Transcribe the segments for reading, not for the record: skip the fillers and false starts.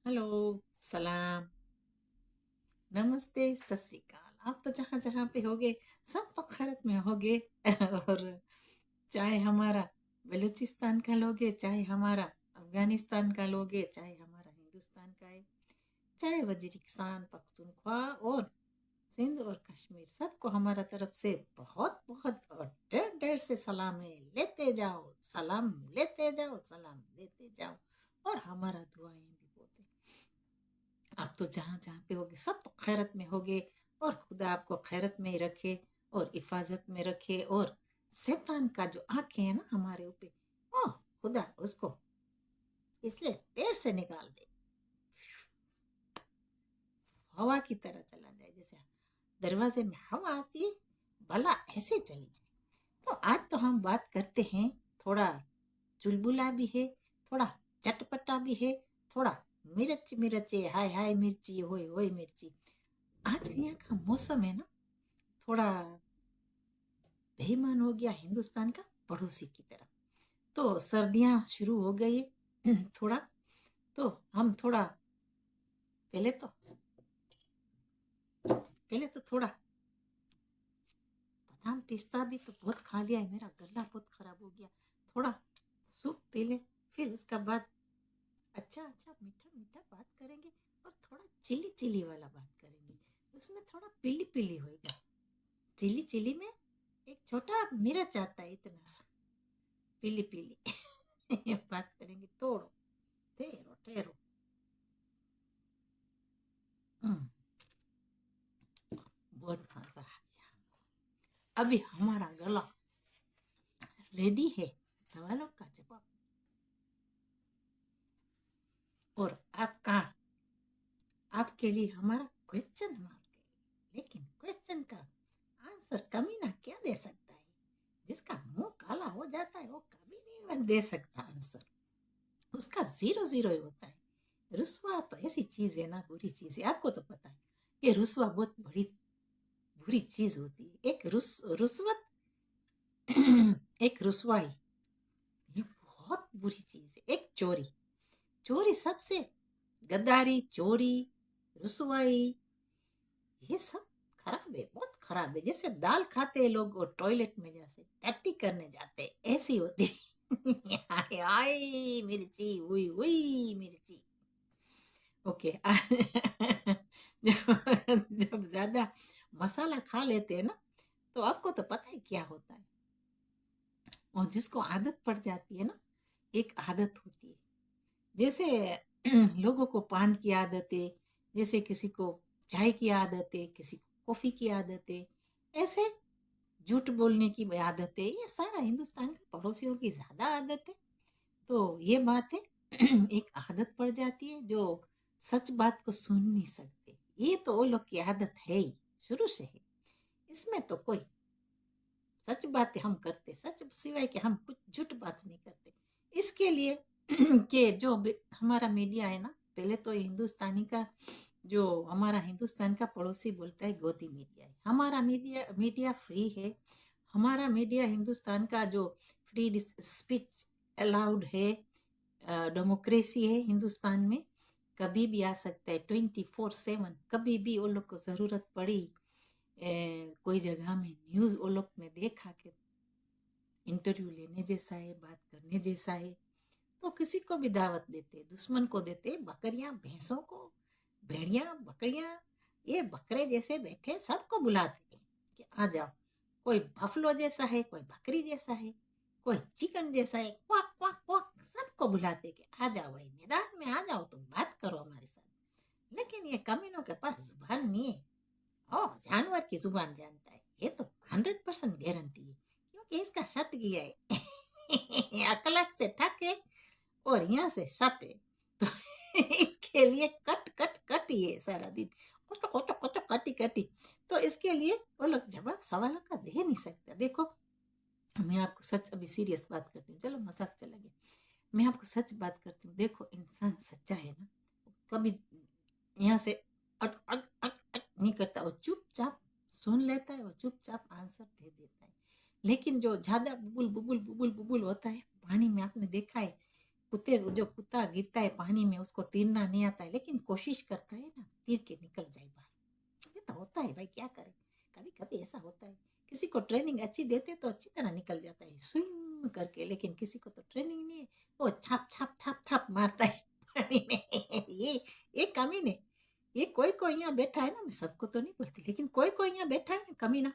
Hello, सलाम, नमस्ते, सत श्री अकाल। आप तो जहाँ जहाँ पे होगे सब तो खैरत में होगे। और चाहे हमारा बलूचिस्तान का लोगे, चाहे हमारा अफगानिस्तान का लोगे, चाहे हमारा हिंदुस्तान का है, चाहे वजीरिस्तान पख्तूनख्वा और सिंध और कश्मीर, सबको हमारा तरफ से बहुत बहुत और ढेर ढेर से सलाम है। लेते जाओ सलाम, लेते जाओ सलाम, लेते जाओ। और हमारा दुआएं भी बहुत है। आप तो जहाँ जहाँ पे होगे सब तो खैरत में होगे। और खुदा आपको खैरत में ही रखे और हिफाजत में रखे। और शैतान का जो आंखें है ना हमारे ऊपर, ओ खुदा उसको इसलिए पैर से निकाल दे, हवा की तरह चला जाए। जैसे दरवाजे में हवा आती है, भला ऐसे चली जाए। तो आज तो हम बात करते हैं, थोड़ा चुलबुला भी है, थोड़ा चटपटा भी है, थोड़ा मिर्च मिर्चे, हाय हाय मिर्ची, होय होय मिर्ची। आज यहाँ का मौसम है ना, थोड़ा बेईमान हो गया हिंदुस्तान का पड़ोसी की तरफ। तो सर्दियां शुरू हो गई। थोड़ा तो हम थोड़ा पहले तो पहले तो थोड़ा बादाम पिस्ता भी तो बहुत खा लिया है, मेरा गला बहुत खराब हो गया। थोड़ा सूप पी ले, फिर उसका बाद अच्छा अच्छा मीठा मीठा बात करेंगे। और थोड़ा चिली चिली वाला बात करेंगे, उसमें थोड़ा पीली पीली होएगा। चिली चिली में एक छोटा मिर्च आता है, इतना सा पीली पीली। बात करेंगे, तोड़ो ठहरो ठहरो। हम्म, बहुत मजा आ गया। अभी हमारा गला रेडी है सवालों का जवाब। और आपका आपके लिए हमारा क्वेश्चन मार्क है। लेकिन क्वेश्चन का आंसर कमीना क्या दे सकता है? जिसका मुंह काला हो जाता है वो कभी नहीं दे सकता आंसर। उसका जीरो जीरो ही होता है। रुसवा तो ऐसी चीज है ना, बुरी चीज है। आपको तो पता है कि रुसवा बहुत बड़ी बुरी चीज होती है। एक रुस्वत, एक रुसवाई, ये बहुत बुरी चीज है। एक चोरी, चोरी सबसे, गद्दारी, चोरी, रुसवाई, ये सब खराब है, बहुत खराब है। जैसे दाल खाते हैं लोग और टॉयलेट में जैसे टट्टी करने जाते हैं, ऐसी होती है। आय आय मिर्ची, हुई हुई मिर्ची। ओके। जब ज्यादा मसाला खा लेते हैं ना, तो आपको तो पता है क्या होता है। और जिसको आदत पड़ जाती है ना, एक आदत होती है। जैसे लोगों को पान की आदत है, जैसे किसी को चाय की आदत है, किसी को कॉफी की आदत है, ऐसे झूठ बोलने की आदत है। ये सारा हिंदुस्तान का पड़ोसियों की ज्यादा आदत है। तो ये बात है। एक आदत पड़ जाती है जो सच बात को सुन नहीं सकते। ये तो वो लोग की आदत है ही, शुरू से है। इसमें तो कोई सच बातें हम करते, सच सिवाय कि हम कुछ झूठ बात नहीं करते। इसके लिए कि जो हमारा मीडिया है ना, पहले तो हिंदुस्तानी का, जो हमारा हिंदुस्तान का पड़ोसी बोलता है गोदी मीडिया है। हमारा मीडिया मीडिया फ्री है। हमारा मीडिया हिंदुस्तान का जो फ्री स्पीच अलाउड है, डेमोक्रेसी है हिंदुस्तान में। कभी भी आ सकता है, 24/7। कभी भी वो लोग को जरूरत पड़ी, कोई जगह में न्यूज वो लोग ने देखा कि इंटरव्यू लेने जैसा है, बात करने जैसा है, तो किसी को भी दावत देते, दुश्मन को देते, बकरियां भैंसों को, भेड़िया बकरियां, ये बकरे जैसे बैठे सबको बुलाते हैं कि आ जाओ। कोई बफलो जैसा है, कोई बकरी जैसा है, कोई चिकन जैसा है, क्वाक क्वाक क्वाक, सबको बुलाते कि आ जाओ भाई, मैदान में आ जाओ, तुम बात करो हमारे साथ। लेकिन ये कमीनों के पास जुबान नहीं है। ओ जानवर की जुबान जानता है, ये तो 100% गारंटी है, क्योंकि इसका शट गया है। अकलक से ठक है और यहाँ से शट है। तो इसके लिए कट कट कट ही है सारा दिन, कोटो कोटो कोटो कटी कटी। तो इसके लिए वो लोग जवाब सवालों का दे नहीं सकते। देखो, मैं आपको सच, अभी सीरियस बात करती हूँ, चलो मजाक चला गया। मैं आपको सच बात करती हूँ। देखो, इंसान सच्चा है ना, कभी यहाँ से अट अट अट अट नहीं करता, वो चुपचाप सुन लेता है, वो चुपचाप आंसर दे देता है। लेकिन जो ज्यादा बुबुल बुबुल बुबुल बुबुल होता है, पानी में आपने देखा है, जो कुत्ता गिरता है पानी में उसको तीरना नहीं आता है, लेकिन कोशिश करता है ना तीर के निकल जाए बाहर। ये तो होता है भाई, क्या करें, कभी कभी ऐसा होता है। किसी को ट्रेनिंग अच्छी देते तो अच्छी तरह निकल जाता है स्विम करके, लेकिन किसी को तो ट्रेनिंग नहीं है, वो छाप छाप छाप छाप मारता है पानी में। ये कमीने, ये कोई यहाँ बैठा है ना, मैं सबको तो नहीं बोलती, लेकिन कोई यहाँ बैठा है ना कमीना,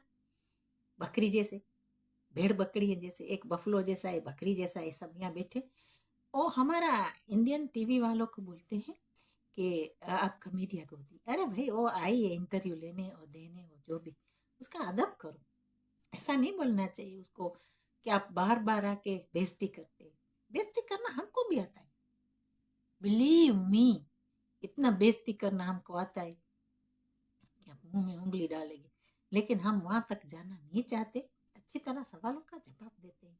बकरी जैसे, भेड़ बकरी जैसे, एक बफलो जैसा है, बकरी जैसा है, सब यहाँ बैठे। वो हमारा इंडियन टीवी वालों को बोलते हैं कि आपका मीडिया को दी, अरे भाई वो आई है इंटरव्यू लेने और देने और जो भी, उसका अदब करो। ऐसा नहीं बोलना चाहिए उसको कि आप बार बार आके बेइज्जती करते। बेइज्जती करना हमको भी आता है, बिलीव मी, इतना बेइज्जती करना हमको आता है कि आप मुंह में उंगली डालेंगे, लेकिन हम वहां तक जाना नहीं चाहते। अच्छी तरह सवालों का जवाब देते हैं,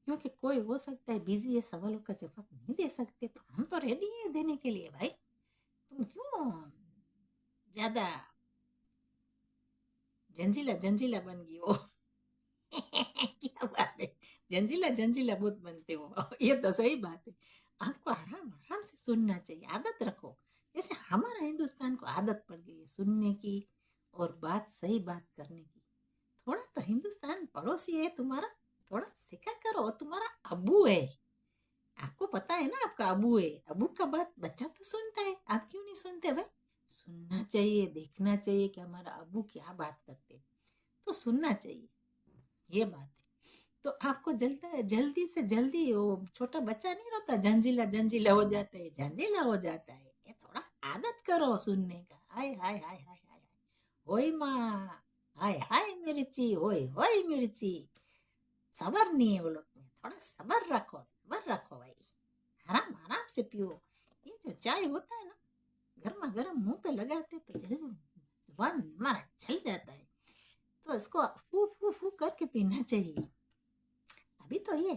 क्योंकि कोई हो सकता है बिजी है, सवालों का जवाब नहीं दे सकते, तो हम तो रेडी है देने के लिए भाई। तुम क्यों ज्यादा जंजीला जंजीला बन गई हो? क्या बात है, जंजीला जंजीला बहुत बनते हो। ये तो सही बात है, आपको आराम आराम से सुनना चाहिए, आदत रखो। जैसे हमारा हिंदुस्तान को आदत पड़ गई है सुनने की और बात सही बात करने की। थोड़ा तो हिंदुस्तान पड़ोसी है तुम्हारा, थोड़ा सिखा करो, तुम्हारा अबू है, आपको पता है ना आपका अबू है, अबू का बात बच्चा तो सुनता है, आप क्यों नहीं सुनते भाई? सुनना चाहिए, देखना चाहिए कि हमारा अबू क्या बात करते, तो सुनना चाहिए, ये बात है। तो आपको जल्दी से जल्दी, वो छोटा बच्चा नहीं रोता, झंझिला झंझिला हो जाता है, झंझिला हो जाता है, ये थोड़ा आदत करो सुनने का। हाय हाय हाय हाय हाय, होय माँ, हाय हाय मिर्ची, होय होय मिर्ची। सबर नहीं है वो लोग में, थोड़ा सबर रखो भाई, आराम आराम से पियो। ये जो चाय होता है ना, गर्मा गर्म मुंह पे लगाते तो जुबान हमारा जल जाता है, तो इसको फू फू फू करके पीना चाहिए। अभी तो ये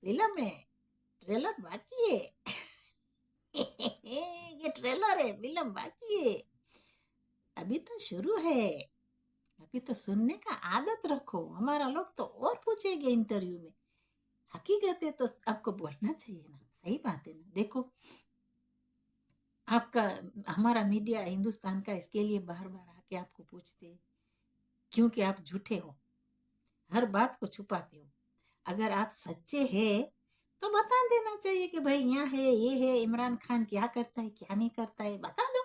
फिल्म में ट्रेलर बाकी है। ये ट्रेलर है, फिल्म बाकी है, अभी तो शुरू है। अभी तो सुनने का आदत रखो, हमारा लोग तो और पूछेंगे इंटरव्यू में, हकीकत है तो आपको बोलना चाहिए ना, सही बात है ना। देखो आपका, हमारा मीडिया हिंदुस्तान का इसके लिए बार बार आके आपको पूछते हैं क्योंकि आप झूठे हो, हर बात को छुपाते हो। अगर आप सच्चे हैं तो बता देना चाहिए कि भाई यहाँ है, ये है, इमरान खान क्या करता है क्या नहीं करता है, बता दो।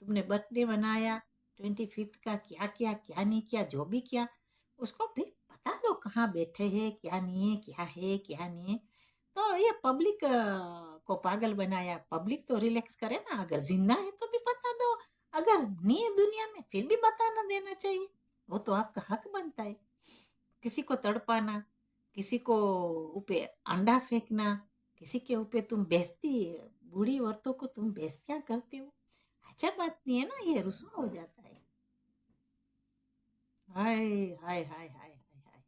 तुमने बर्थडे मनाया 25 का, क्या किया क्या नहीं किया, जो भी किया उसको भी बता दो, कहाँ बैठे हैं, क्या नहीं है, क्या है क्या नहीं है। तो ये पब्लिक को पागल बनाया, पब्लिक तो रिलैक्स करे ना, अगर जिंदा है तो भी बता दो, अगर नहीं है दुनिया में फिर भी बताना देना चाहिए, वो तो आपका हक बनता है। किसी को तड़पाना, किसी को ऊपर अंडा फेंकना, किसी के ऊपर तुम बेइज्जती, बूढ़ी औरतों को तुम बेइज्जतियां करते हो, अच्छा बात नहीं है ना, ये रुस्वा हो जाता है। हाय हाय हाय हाय हाय हाय,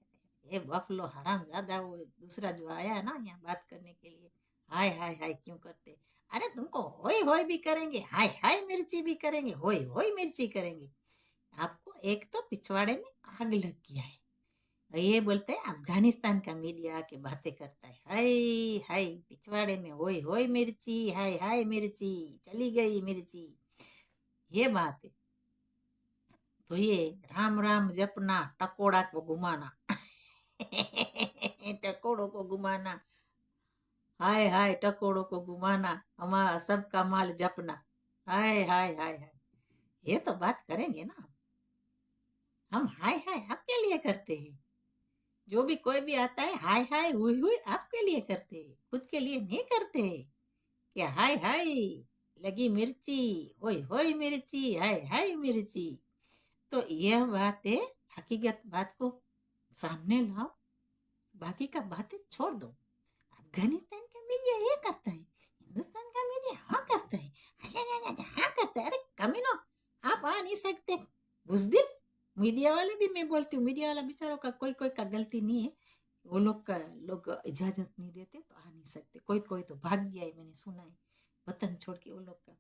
ये बफलो हराम ज्यादा, वो दूसरा जो आया है ना यहाँ बात करने के लिए, हाय हाय हाय क्यों करते? अरे तुमको होय होय भी करेंगे, हाय हाय मिर्ची भी करेंगे, होय होय मिर्ची करेंगे। आपको एक तो पिछवाड़े में आग लग गया है, ये बोलते हैं अफगानिस्तान का मीडिया के बातें करता है, हाय हाय पिछवाड़े में होय होय मिर्ची, हाय हाय मिर्ची, चली गई मिर्ची, ये बात है। तो ये राम राम जपना, टकोड़ा को घुमाना, टकोड़ों को घुमाना, हाय हाय टकोड़ों को घुमाना, हमारा सबका माल जपना, हाय हाय हाय हाय, ये तो बात करेंगे ना। हम हाय हाय आपके लिए करते हैं, जो भी कोई भी आता है हाय हाय हुई हुई आपके लिए करते हैं, खुद के लिए नहीं करते हैं कि हाय हाय लगी मिर्ची, ओए होए मिर्ची, हाय हाय मिर्ची। तो यह बात है, हकीकत बात को सामने लाओ, बाकी का बातें छोड़ दो। अफगानिस्तान का मीडिया ये करता है, हिंदुस्तान का मीडिया हाँ करता है, हाँ करता है, अरे कमीनो, आप आ नहीं सकते बुजदिल। मीडिया वाले भी, मैं बोलती हूँ मीडिया वाला बेचारों का कोई कोई का गलती नहीं है, वो लोग का लोग इजाजत नहीं देते तो आ नहीं सकते, कोई कोई तो भाग गया है, मैंने सुना है, वतन छोड़ के वो लोग का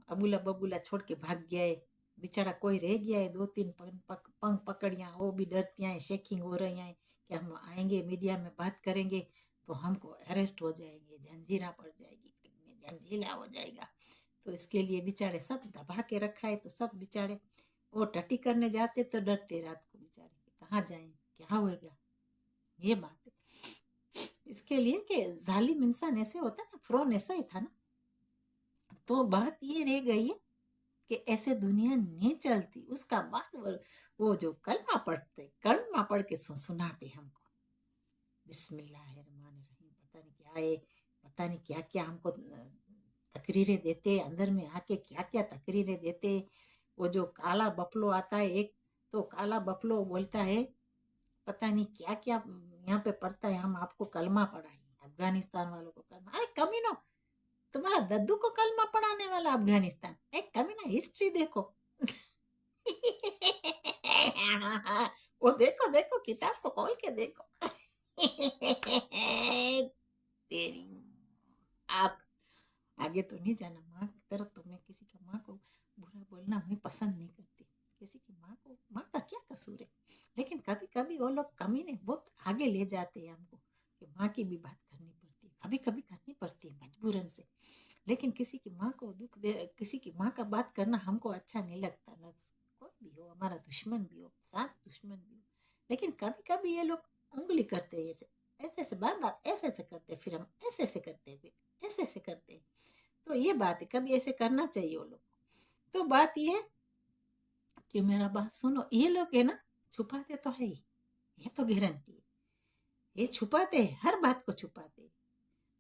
अबूला बबूला छोड़ के भाग गया है, बेचारा कोई रह गया है, 2-3 पंख पकड़िया, वो भी डरती हैं, शेकिंग हो रही हैं कि हम आएंगे मीडिया में बात करेंगे तो हमको अरेस्ट हो जाएंगे, जंजीरा पड़ जाएगी, जंजीला हो जाएगा। तो इसके लिए बेचारे सब दबा के रखा है। तो सब बेचारे वो टट्टी करने जाते तो डरते रात को बेचारे, कहाँ जाएं, क्या होएगा, ये बात है। इसके लिए कि जालिम इंसान ऐसे होता है ना, फिरौन ऐसा ही था ना। तो बात ये रह गई है कि ऐसे दुनिया नहीं चलती। उसका बाद वो जो कलमा पढ़ के सुनाते हमको, बिस्मिल्लाहिर्रहमानिर्रहीम, पता नहीं क्या है, पता नहीं क्या क्या हमको तकरीरें देते, अंदर में आके क्या क्या तकरीरें देते। वो जो काला बफलो आता है एक, तो काला बफलो बोलता है पता नहीं क्या क्या यहाँ पे पढ़ता है, हम आपको कलमा पढ़ाएंगे, अफगानिस्तान वालों को कलमा। अरे कमीनो, तुम्हारा दद्दू को कलमा पढ़ाने वाला अफगानिस्तान, एक कमीना हिस्ट्री देखो। वो देखो देखो, किताब को खोल के देखो। तेरी आप आगे तो नहीं जाना। माँ की तरफ तो मैं किसी की माँ को बुरा बोलना मैं पसंद नहीं करती। किसी की माँ को, माँ का क्या कसूर है। लेकिन कभी कभी वो लोग कमीने बहुत आगे ले जाते हैं हमको कि माँ की भी बात करनी पड़ती है, कभी कभी करनी पड़ती है मजबूरन से। लेकिन किसी की माँ को दुख दे, किसी की माँ का बात करना हमको अच्छा नहीं लगता ना। कोई भी हो, हमारा दुश्मन भी हो, साथ दुश्मन भी हो, लेकिन कभी कभी ये लोग उंगली करते हैं ऐसे ऐसे ऐसे, बार बार ऐसे ऐसे करते, फिर हम ऐसे ऐसे करते, फिर ऐसे ऐसे करते। तो ये बात है, कभी ऐसे करना चाहिए वो लोग। तो बात ये है कि मेरा बात सुनो, ये लोग है ना छुपाते तो है ही, ये तो गारंटी है, ये छुपाते हैं, हर बात को छुपाते हैं।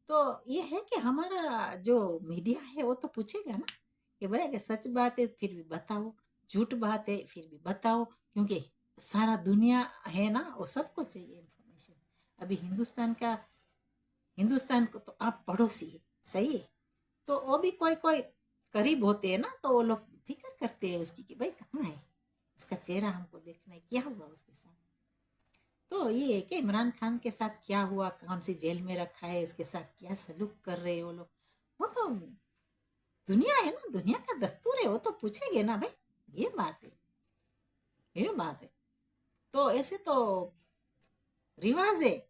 तो ये है कि हमारा जो मीडिया है वो तो पूछेगा ना कि भाई अगर सच बात है फिर भी बताओ, झूठ बात है फिर भी बताओ, क्योंकि सारा दुनिया है ना, वो सबको चाहिए इंफॉर्मेशन। अभी हिंदुस्तान को तो आप पड़ोसी है, सही है, तो वो भी कोई कोई करीब होते हैं ना, तो वो लोग फिक्र करते हैं उसकी कि भाई कहाँ है, उसका चेहरा हमको देखना है, क्या हुआ उसके साथ। तो ये है कि इमरान खान के साथ क्या हुआ, कौन सी जेल में रखा है, इसके साथ क्या सलूक कर रहे हैं वो लोग, वो तो दुनिया है ना, दुनिया का दस्तूर है, वो तो पूछेंगे ना भाई। ये बात है, ये बात है। तो ऐसे तो रिवाज है,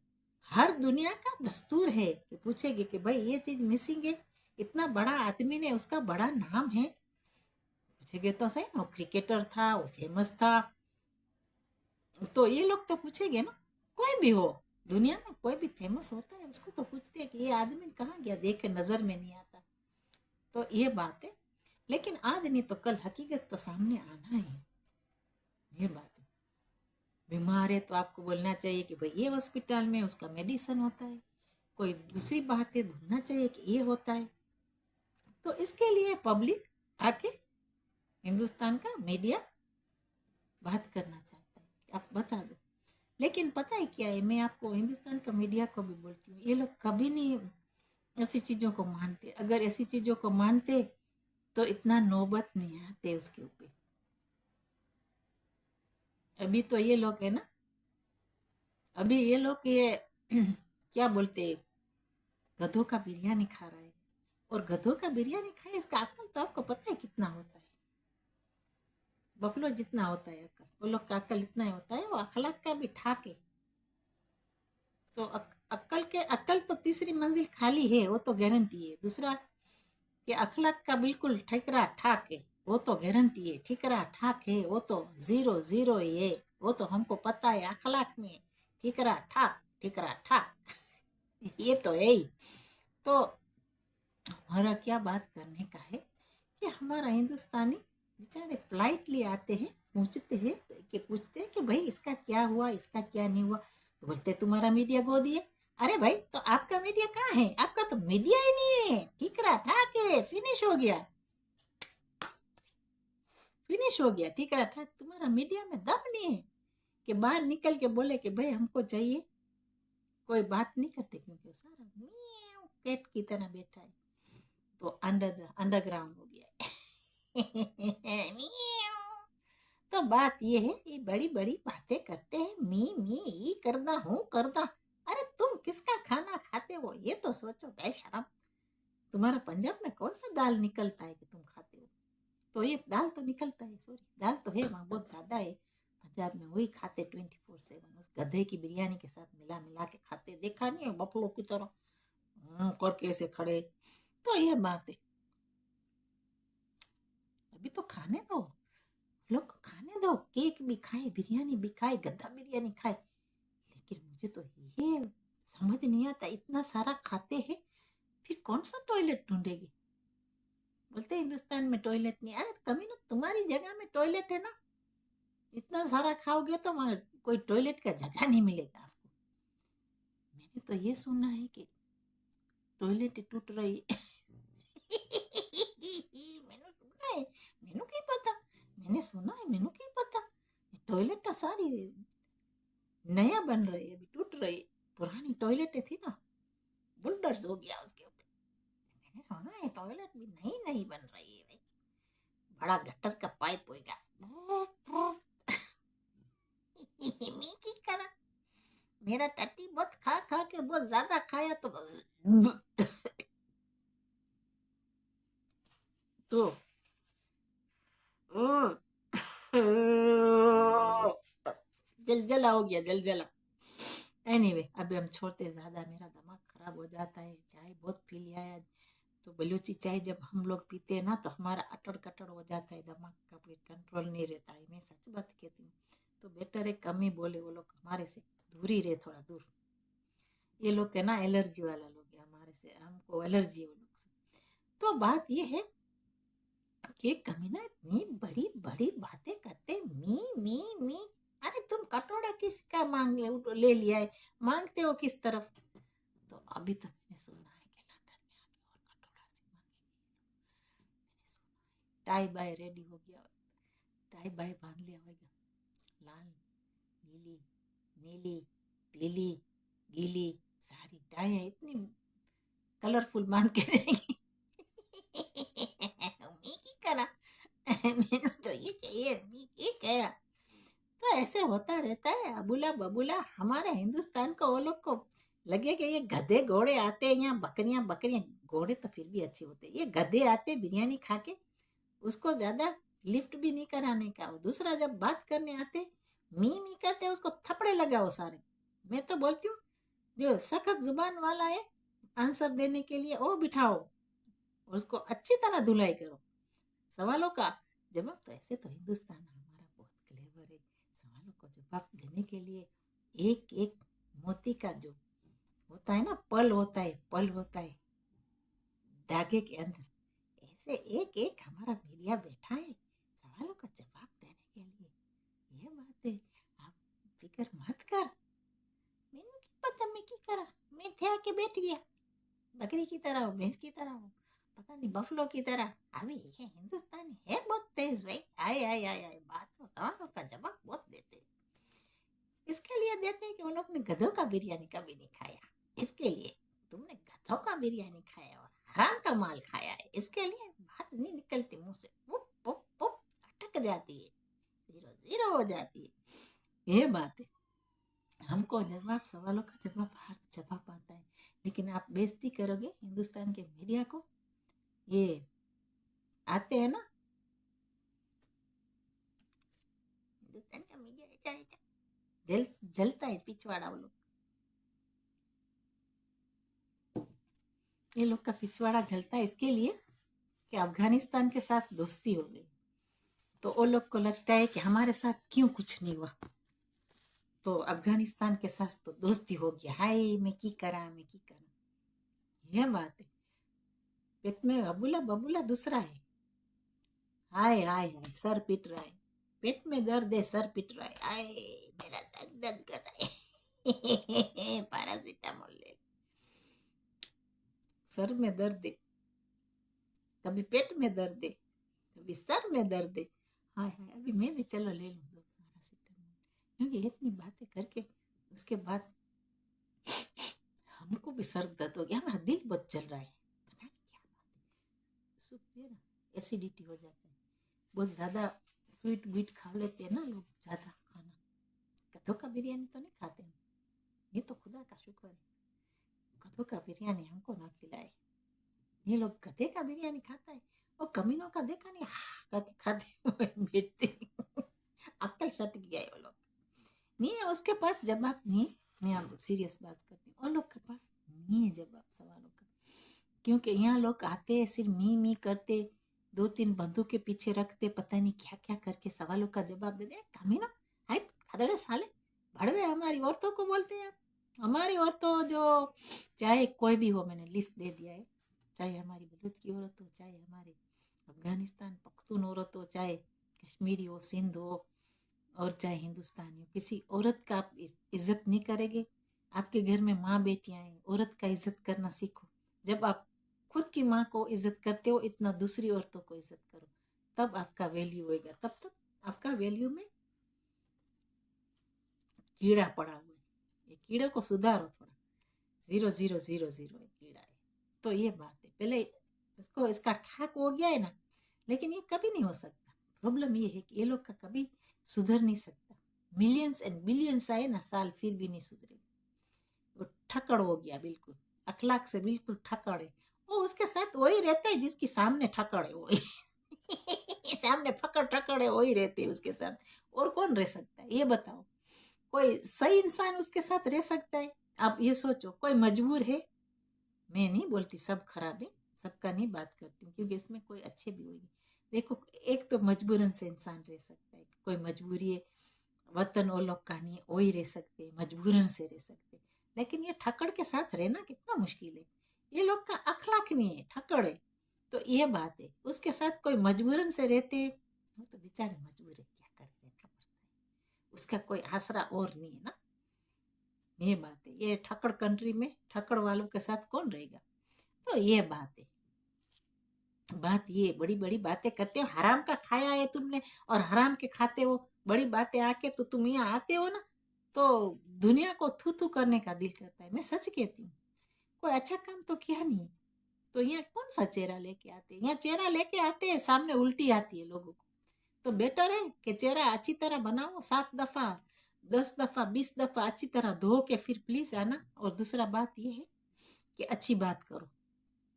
हर दुनिया का दस्तूर है कि पूछेंगे कि भाई ये चीज मिसिंग है, इतना बड़ा आदमी ने, उसका बड़ा नाम है, पूछेंगे तो सही ना, क्रिकेटर था, वो फेमस था, तो ये लोग तो पूछेंगे ना। कोई भी हो, दुनिया में कोई भी फेमस होता है उसको तो पूछते हैं कि ये आदमी कहाँ गया, देख के नजर में नहीं आता। तो ये बात है। लेकिन आज नहीं तो कल हकीकत तो सामने आना है, ये बात है। बीमार है तो आपको बोलना चाहिए कि भाई ये हॉस्पिटल में उसका मेडिसिन होता है, कोई दूसरी बात है बोलना चाहिए कि ये होता है। तो इसके लिए पब्लिक आके, हिंदुस्तान का मीडिया बात करना चाहता है, आप बता दो। लेकिन पता है क्या है, मैं आपको हिंदुस्तान का मीडिया को भी बोलती हूँ, ये लोग कभी नहीं ऐसी चीज़ों को मानते। अगर ऐसी चीज़ों को मानते तो इतना नौबत नहीं आते उसके ऊपर। अभी तो ये लोग है ना, अभी ये लोग ये क्या बोलते हैं, गधों का बिरयानी खा रहा है। और गधों का बिरयानी खाए, इसका अक्ल तो आपको पता है कितना होता है, बफलो जितना होता है अक्ल, वो लोग का अक्ल इतना ही होता है। वो अखलाक का भी ठाके, तो अक्ल तो तीसरी मंजिल खाली है, वो तो गारंटी है। दूसरा कि अखलाक का बिल्कुल ठिकरा ठाक है, वो तो गारंटी है, ठिकरा ठाक है, वो तो जीरो जीरो ही है। वो तो हमको पता है, अखलाक में ठिकरा ठाक ये तो है ही। तो हमारा क्या बात करने का है कि हमारा हिंदुस्तानी बेचारे पोलाइटली आते हैं, पूछते हैं कि भाई इसका क्या हुआ, इसका क्या नहीं हुआ। तो बोलते तुम्हारा मीडिया गोदी है। अरे भाई, तो आपका मीडिया कहाँ है, आपका तो मीडिया ही नहीं है, ठीकरा ठाक है, फिनिश हो गया, फिनिश हो गया, ठीकरा ठाक। तुम्हारा मीडिया में दम नहीं है कि बाहर निकल के बोले कि भाई हमको चाहिए। कोई बात नहीं करते, क्योंकि सारा म्याऊं कैट की तरह बैठा है, तो अंडरग्राउंड हो गया म्याऊं। तो बात ये है, ये बड़ी बड़ी बातें करते हैं, मी ये करना हूँ करना। अरे तुम किसका खाना खाते हो, ये तो सोचो, क्या शर्म। तुम्हारा पंजाब में कौन सा दाल निकलता है कि तुम खाते हो। तो ये दाल तो निकलता है, सॉरी, दाल तो है वहाँ बहुत ज्यादा है। पंजाब में वही खाते 24/7, उस गधे की बिरयानी के साथ मिला मिला के खाते, देखा नहीं है बफलो की तरह करके ऐसे खड़े। तो ये बात है, अभी तो खाने दो, लोग को खाने दो, केक भी खाए, बिरयानी भी खाए, गधा बिरयानी खाए। लेकिन मुझे तो ये समझ नहीं आता, इतना सारा खाते हैं फिर कौन सा टॉयलेट ढूंढेगी। बोलते हिंदुस्तान में टॉयलेट नहीं, अरे कमीनो तुम्हारी जगह में टॉयलेट है ना, इतना सारा खाओगे तो वहां कोई टॉयलेट का जगह नहीं मिलेगा आपको। मैंने तो ये सुना है कि टॉयलेट टूट रही है। मैंने सुना है, मैंने क्या पता, मैंने सुना है, मैंने क्या पता, टॉयलेट तो सारी नया बन रही है, अभी टूट रही है। पुरानी टॉयलेट थी ना, बुलडर्स हो गया उसके ऊपर। मैंने सुना है टॉयलेट भी नई नई बन रही है भाई, बड़ा गटर का पाइप होगा। मैं की करा, मेरा टट्टी बहुत खा खा के बहुत ज्यादा खाया तो जलजला हो गया, जलजला। एनीवे अभी हम छोड़ते, ज्यादा मेरा दिमाग खराब हो जाता है, चाय बहुत पी लिया है। तो बलूची चाय जब हम लोग पीते हैं ना तो हमारा अटड़ कटड़ हो जाता है, दिमाग का कोई कंट्रोल नहीं रहता है, मैं सच बात कहती हूँ। तो बेटर है कम ही बोले, वो लोग हमारे से दूर ही रहे, थोड़ा दूर। ये लोग के ना एलर्जी वाला लोग है, हमारे से हमको एलर्जी है वो लोग से। तो बात ये है कि कमीना इतनी बड़ी बड़ी बातें करते, मी। अरे तुम कटोरा किसका मांग ले लिया है, मांगते हो किस तरफ। तो अभी तो मैंने सुना है कि लंदन में आके और कटोरा से मांगे, मैंने सुना है। टाई बाय रेडी हो गया, टाई बाय बांध लिया होगा, लाल नीली नीली पीली गीली सारी टाई है, इतनी कलरफुल बांध के जाएगी। मैं की करा, मैंने तो ये चाहिए, मैं की करा। तो ऐसे होता रहता है, अबूला बबूला। हमारे हिंदुस्तान को वो लोग को लगे कि ये गधे घोड़े आते हैं यहाँ, बकरियां बकरियां, घोड़े तो फिर भी अच्छे होते हैं, ये गधे आते बिरयानी खा के, उसको ज्यादा लिफ्ट भी नहीं कराने का। दूसरा जब बात करने आते मी करते, उसको थपड़े लगाओ सारे। मैं तो बोलती हूँ जो सख्त जुबान वाला है आंसर देने के लिए वो बिठाओ, और उसको अच्छी तरह धुलाई करो। सवालों का जवाब तो, ऐसे तो हिंदुस्तान हमारा बहुत क्लेवर है, सवालों को जवाब देने के लिए एक एक मोती का जो होता है ना, पल होता है, पल होता है धागे के अंदर, ऐसे एक एक हमारा मीडिया बैठा है सवालों का जवाब देने के लिए। ये बात है, आप फिक्र मत कर। मैंने क्या पता मैं की करा, मैं थे आके बैठ गया, बकरी की तरह हो, भैंस की तरह हो, पता नहीं बफलो की तरह। अभी ये हिंदुस्तानी है बहुत तेज भाई, आए आए आए आए, बात तो सवालों का जवाब बहुत देते हैं। इसके लिए देते हैं कि उन लोग ने गधों का बिरयानी कभी नहीं खाया, इसके लिए। तुमने गधों का बिरयानी खाया और हराम का माल खाया है, इसके लिए बात नहीं निकलती मुंह से, पुप पुप पुप अटक जाती है, जीरो जीरो हो जाती है। ये बात है, हमको जवाब, सवालों का जवाब, हर जवाब आता है। लेकिन आप बेइज्जती करोगे हिंदुस्तान के मीडिया को, ये आते हैं ना हिंदुस्तान का मीडिया, ऐसा ऐसा जल जलता है पिछवाड़ा वो लोग, ये लोग का पिछवाड़ा जलता है इसके लिए कि अफगानिस्तान के साथ दोस्ती हो गई, तो वो लोग को लगता है कि हमारे साथ क्यों कुछ नहीं हुआ, तो अफगानिस्तान के साथ तो दोस्ती हो गया, हाय मैं की करा, मैं की करा। यह बात है, पेट में बबूला बबूला दूसरा है, हाय हाय हाय सर पिट रहा है, पेट में दर्द है, सर पिट रहा है, हाय मेरा सर दर्द कर रहा है। पैरासीटामोल ले, सर में दर्द है, कभी पेट में दर्द है, कभी सर में दर्द है। हाय हाय, अभी मैं भी चलो ले लूँ दो पैरासीटामोल, क्योंकि इतनी बातें करके उसके बाद हमको भी सर दर्द हो गया, हमारा दिल बहुत चल रहा है, पता नहीं क्या बात है। सूप पिए ना, एसिडिटी हो जाता है, बहुत ज़्यादा स्वीट बीट खा लेते हैं ना लोग, ज़्यादा खाना। गधों का बिरयानी तो नहीं खाते हैं, ये तो खुदा का शुक्र है, गधों का बिरयानी हमको ना खिलाए। ये लोग गधे का बिरयानी खाता है, वो कमीनों का देखा नहीं, करके खाते हुए बैठते। अक्ल सट गया है वो लोग नहीं है उसके पास जवाब नहीं है। मैं आपको सीरियस बात करती हूँ, और लोग के पास नहीं है जवाब सवालों का, क्योंकि यहाँ लोग आते हैं सिर्फ मी करते, 2-3 बंदूक के पीछे रखते, पता नहीं क्या क्या करके सवालों का जवाब दे दे। कमी ना हाइट खदड़े साले भड़वे हमारी औरतों को बोलते हैं आप। हमारी औरतों जो चाहे कोई भी हो, मैंने लिस्ट दे दिया है, चाहे हमारी बलूच की औरत हो, चाहे हमारी अफगानिस्तान पख्तून औरत हो, चाहे कश्मीरी हो, सिंध हो, और चाहे हिंदुस्तानी हो, किसी औरत का आप इज्जत नहीं करेंगे। आपके घर में माँ बेटियां हैं, औरत का इज्जत करना सीखो। जब आप खुद की माँ को इज्जत करते हो, इतना दूसरी औरतों को इज्जत करो, तब आपका वैल्यू होएगा। तब तक आपका वैल्यू में कीड़ा पड़ा हुआ है, ये कीड़े को सुधारो थोड़ा। 0 0 0 0 कीड़ा है। तो ये बात है, पहले इसको इसका ठाक हो गया है ना, लेकिन ये कभी नहीं हो सकता। प्रॉब्लम ये है कि ये लोग का कभी सुधर नहीं सकता। मिलियंस एंड बिलियंस आए ना साल, फिर भी नहीं सुधरे। वो ठक्कड़ हो गया बिल्कुल, अखलाक से बिल्कुल ठक्कड़ है। वो उसके साथ वही रहते हैं जिसकी सामने ठक्कड़ है, वही सामने फकड़ ठक्कड़ है, वही रहते हैं उसके साथ। और कौन रह सकता है ये बताओ? कोई सही इंसान उसके साथ रह सकता है? आप ये सोचो, कोई मजबूर है? मैं नहीं बोलती सब खराब है, सबका नहीं बात करती हूँ, क्योंकि इसमें कोई अच्छे भी होंगे। देखो, एक तो मजबूरन से इंसान रह सकता है, कोई मजबूरी है, वतन वो लोग का नहीं है, वही रह सकते, मजबूरन से रह सकते। लेकिन ये ठक्कड़ के साथ रहना कितना मुश्किल है। ये लोग का अखलाक नहीं है, ठक्कड़ है। तो ये बात है, उसके साथ कोई मजबूरन से रहते, वो तो बेचारे मजबूर है, क्या करे, रहना पड़ता है, उसका कोई आसरा और नहीं है ना। ये बात है, ये ठक्कड़ कंट्री में ठक्कड़ वालों के साथ कौन रहेगा? तो ये बात है। बात ये बड़ी बड़ी बातें करते हो, हराम का खाया है तुमने और हराम के खाते हो बड़ी बातें आके, तो तुम यहाँ आते हो ना, तो दुनिया को थू थू करने का दिल करता है। मैं सच कहती हूँ, कोई अच्छा काम तो किया नहीं, तो यहाँ कौन सा चेहरा लेके आते हैं? यहाँ चेहरा लेके आते हैं, सामने उल्टी आती है लोगों को। तो बेटर है कि चेहरा अच्छी तरह बनाओ, 7 दफा 10 दफा 20 दफा अच्छी तरह धो के फिर प्लीज आना। और दूसरा बात यह है कि अच्छी बात करो।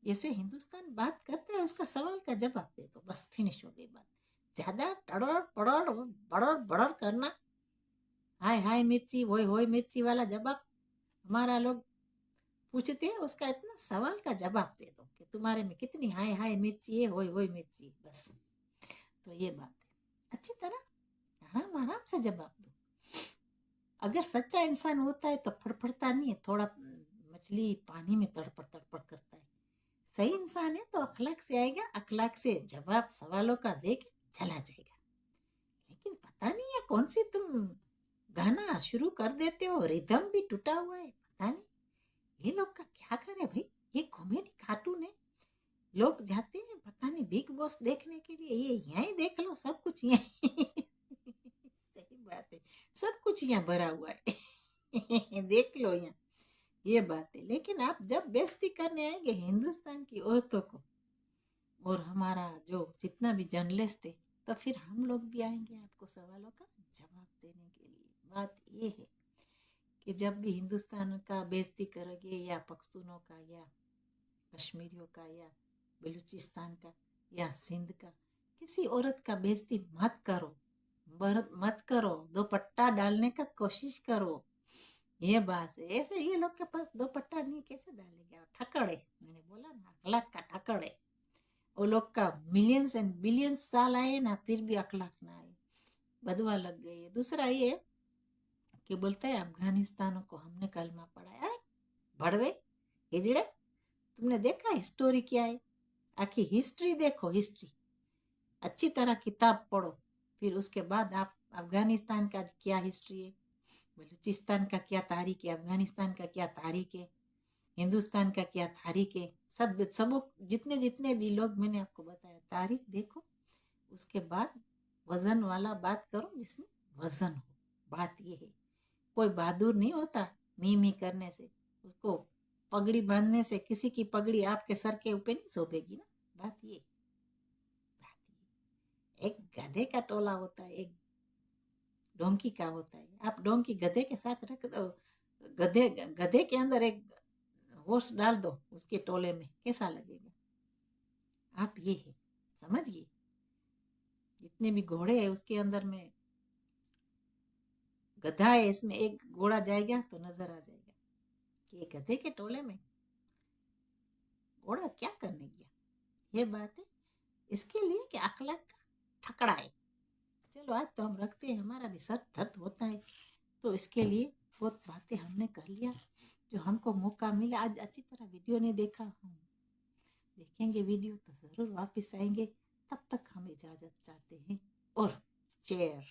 जैसे हिंदुस्तान बात करता है, उसका सवाल का जवाब दे दो, बस फिनिश हो गई बात। ज्यादा टड़र पड़र बड़र बड़र करना, हाय हाय मिर्ची होय होय मिर्ची वाला जवाब हमारा लोग पूछते हैं, उसका इतना सवाल का जवाब दे दो कि तुम्हारे में कितनी हाय हाय मिर्ची है, होय होय मिर्ची, बस। तो ये बात है, अच्छी तरह आराम आराम से जवाब दो। अगर सच्चा इंसान होता है तो फड़फड़ता नहीं है, थोड़ा मछली पानी में तड़पड़ तड़पड़ करता है। सही इंसान है तो अखलाक से आएगा, अखलाक से जवाब सवालों का दे के चला जाएगा। लेकिन पता नहीं है कौन सी तुम गाना शुरू कर देते हो, रिदम भी टूटा हुआ है, पता नहीं ये लोग का क्या करे भाई। ये कॉमेडी कार्टून है, लोग जाते हैं पता नहीं बिग बॉस देखने के लिए, ये यहीं देख लो, सब कुछ यहीं सही बात है, सब कुछ यहाँ भरा हुआ है देख लो यहाँ, ये बात है। लेकिन आप जब बेइज्जती करने आएंगे हिंदुस्तान की औरतों को और हमारा जो जितना भी जर्नलिस्ट है, तो फिर हम लोग भी आएंगे आपको सवालों का जवाब देने के लिए। बात ये है कि जब भी हिंदुस्तान का बेइज्जती करोगे, या पख्तूनों का, या कश्मीरियों का, या बलूचिस्तान का, या सिंध का, किसी औरत का बेइज्जती मत करो, मत करो। दुपट्टा डालने का कोशिश करो, ये बात है। ऐसे ये लोग के पास दुपट्टा नहीं, कैसे डालेंगे? और ठक्कड़ है, मैंने बोला ना, अखलाक का ठक्कड़ है। वो लोग का मिलियंस एंड बिलियंस साल आए ना, फिर भी अखलाक ना आए, बदवा लग गई है। दूसरा ये कि बोलते हैं अफगानिस्तान को हमने कलमा पढ़ाया। अरे भड़वे हिजड़े, तुमने देखा हिस्टोरी क्या है? आखिर हिस्ट्री देखो, हिस्ट्री अच्छी तरह किताब पढ़ो, फिर उसके बाद आप अफगानिस्तान का क्या हिस्ट्री है, बलूचिस्तान का क्या तारीख है, अफगानिस्तान का क्या तारीख है, हिंदुस्तान का क्या तारीख है, सब जितने जितने भी लोग मैंने आपको बताया, तारीख देखो। उसके बाद वजन वाला बात करो जिसमें वजन हो। बात ये है, कोई बहादुर नहीं होता मी करने से, उसको पगड़ी बांधने से किसी की पगड़ी आपके सर के ऊपर नहीं शोभेगी ना। बात ये, एक गधे का टोला होता है, एक डोंकी का होता है। आप डोंकी गधे के साथ रख दो, गधे गधे के अंदर एक हॉर्स डाल दो उसके टोले में, कैसा लगेगा? आप ये है समझिए, जितने भी घोड़े हैं उसके अंदर में गधा है, इसमें एक घोड़ा जाएगा तो नजर आ जाएगा कि ये गधे के टोले में घोड़ा क्या करने गया। ये बात है इसके लिए कि अखलाक का ठकड़ा है। चलो आज तो हम रखते हैं, हमारा भी सर दर्द होता है, तो इसके लिए बहुत बातें हमने कर लिया। जो हमको मौका मिला, आज अच्छी तरह वीडियो नहीं देखा, हम देखेंगे वीडियो तो ज़रूर वापस आएंगे। तब तक हम इजाज़त चाहते हैं और शेयर